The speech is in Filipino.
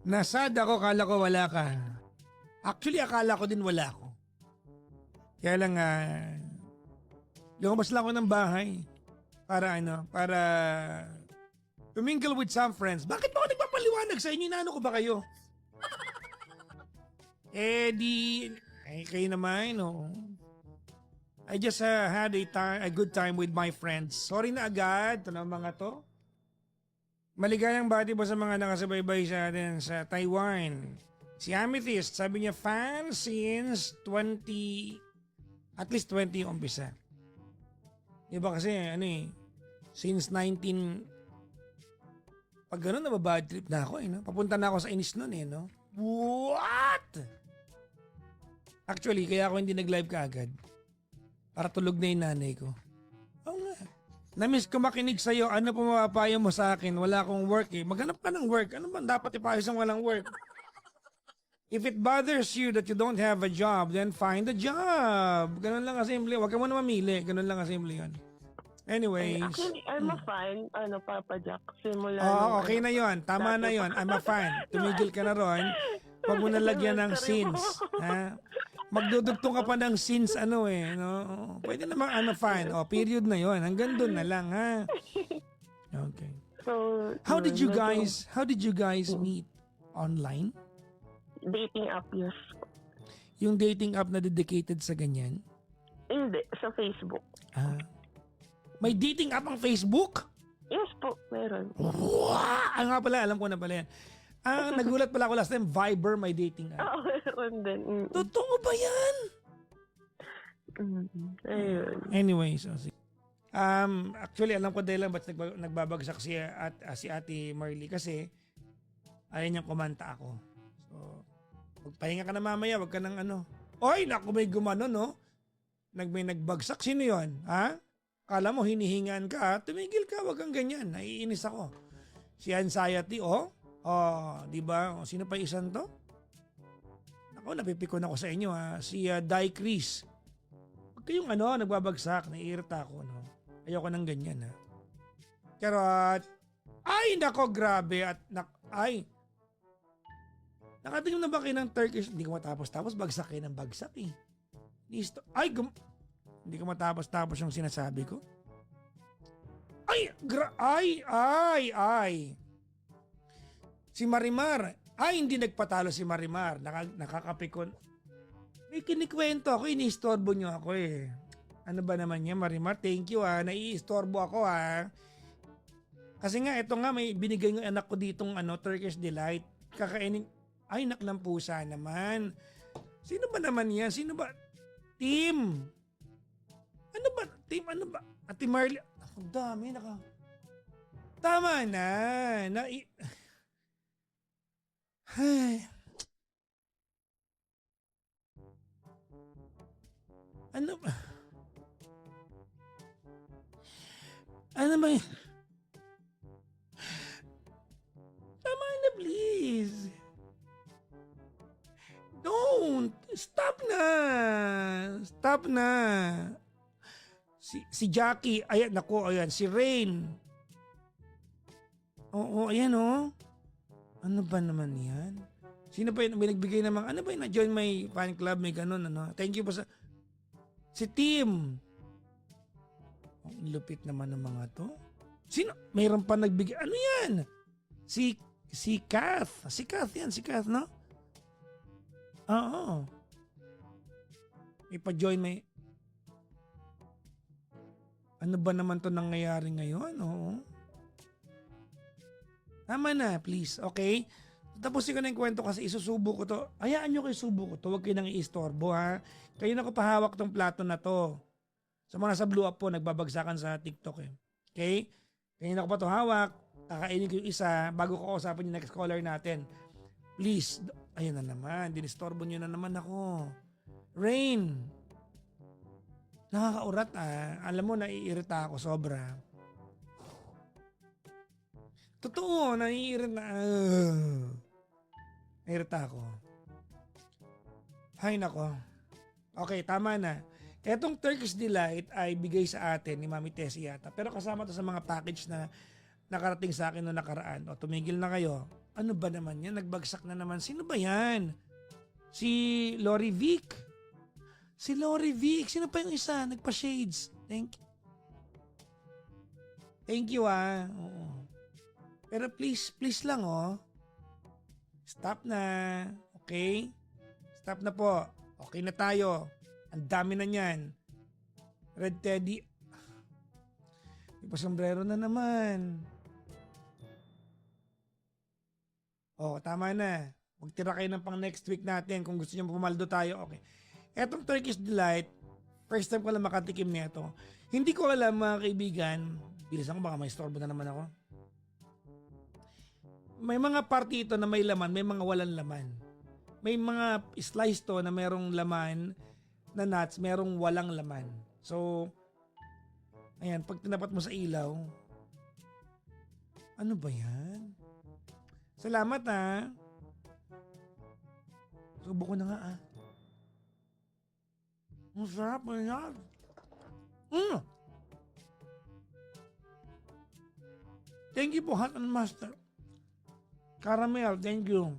Nasad ako, kala ko wala ka. Actually, akala ko din wala ako. Kaya lang, lumabas lang ako ng bahay. Para to mingle with some friends. Bakit ba ako nagpapaliwanag sa inyo? Inaano ko ba kayo? Kayo naman, no? I just had a good time with my friends. Sorry na agad, ito na mga to. Maligayang bati po sa mga nakasubaybay sa atin sa Taiwan. Si Amethyst, sabi niya, fan since 20, at least 20 yung umpisa. Diba kasi, since 19, pag gano'n, nababad trip na ako, no? Papunta na ako sa inis nun, no? What? Actually, kaya ako hindi nag-live kaagad. Para tulog na yung nanay ko. Oo nga. Na-miss ko makinig sa'yo. Ano po mapapayo mo sa akin? Wala akong work eh. Maghanap ka ng work. Ano ba dapat ipayo sa walang work? If it bothers you that you don't have a job, then find a job. Ganun lang kasimple. Huwag ka muna mamili. Ganun lang kasimple yun. Anyways. Actually, I'm a fan. Papa Jack. Simula Oo, okay na yon. Tama na yon. I'm a fan. Tumigil ka na ron. Huwag mo nalagyan ng sins. Ha? Magdudugtong ka pa ng sins no? Pwede namang I'm a fan. Period na yon. Hanggang doon na lang, ha? Okay. So, How did you guys meet? Online? dating app, yes. Yung dating app na dedicated sa ganyan? Hindi, sa Facebook. May dating app ang Facebook? Yes po, meron. Wow! Nga pala, alam ko na pala yan. Nagulat pala ako last time, Viber may dating app. Oo, meron din. Totoo ba yan? Ayun. Anyways, actually alam ko dahil lang ba't nagbabagsak si Ate Marley kasi ayaw niyang kumanta ako. So, magpahinga ka na mamaya, wag ka nang Oy, naku, may gumano, no? May nagbagsak, sino yon? Ha? Kala mo hinihingan ka, tumigil ka, wag kang ganyan. Naiinis ako. Si Anxiety, di ba? Sino pa isan to? Ako, napipikon ako sa inyo, ha? Si Dai Chris. Huwag kayong nagbabagsak, naiirita ako, no? Ayoko ng ganyan, ha? Charot. Ay, nako, grabe. Nakatingin na ba kayo ng Turkish? Hindi ko matapos-tapos, bagsak kayo ng bagsak, eh. Hindi ko matapos-tapos yung sinasabi ko. Si Marimar. Hindi nagpatalo si Marimar. Nakakapikon. May kinikwento ako, iniistorbo nyo ako eh. Ano ba naman niya, Marimar? Thank you naiistorbo ako Kasi nga, ito nga, may binigay ng anak ko ditong Turkish Delight. Kakainin. Ay, naklang pusa naman. Sino ba naman yan? Sino ba? Team. Ano ba? Team, ano ba? Ate Marley. Ang dami, Tama na. Ay. Ano ba? Ano ba yun? Tama na, please. Don't. Stop na. Si Jackie, ayan, si Rain. Oo, ayan Ano ba naman yan? Sino pa yun? May nagbigay naman, ano ba yun? Na-join my fan club, may ganun, Thank you po si Tim. Ang lupit naman ng mga to. Sino? Mayroon pa nagbigay. Ano yan? Si Kath. Si Kath yan, no? Oo. May pa-join, ano ba naman to nangyayari ngayon? Oo. Tama na, please. Okay? Tapusin ko na yung kwento kasi isusubo ko to. Hayaan nyo kayo subo ko to. Huwag kayo nang iistorbo, ha? Kayo na ko pahawak tong plato na to. Sa mga nasa Blue Up po, nagbabagsakan sa TikTok eh. Okay? Kayo na ko pa to hawak. Kakainin ko yung isa bago ko kausapin yung next caller natin. Please. Ayun na naman. Dinistorbo nyo na naman ako. Rain. Nakakaurat Alam mo, naiirita ako sobra. Totoo, naiirita. Naiirita ako. Hay nako. Okay, tama na. Etong Turkish Delight ay bigay sa atin ni Mami Tessie yata. Pero kasama to sa mga package na nakarating sa akin noong nakaraan. O tumigil na kayo. Ano ba naman yan? Nagbagsak na naman. Sino ba yan? Si Lori Vic. Si Lori Vic. Sino pa yung isa? Nagpa-shades. Thank you Oo. Pero please lang Stop na. Okay? Stop na po. Okay na tayo. Ang dami na niyan. Red Teddy. May pasombrero na naman. Tama na. Magtira kayo ng pang next week natin kung gusto nyo pumaldo tayo. Okay. Etong Turkish Delight, first time ko lang makatikim nito. Hindi ko alam mga kaibigan, bilisan ko baka may istorbo na naman ako. May mga party ito na may laman, may mga walang laman. May mga slice to na merong laman na nuts, merong walang laman. So, ayan, pag tinapat mo sa ilaw, ano ba yan? Salamat Subo ko na nga Ang sarap na yan. Thank you po, Hot and Master. Caramel, thank you.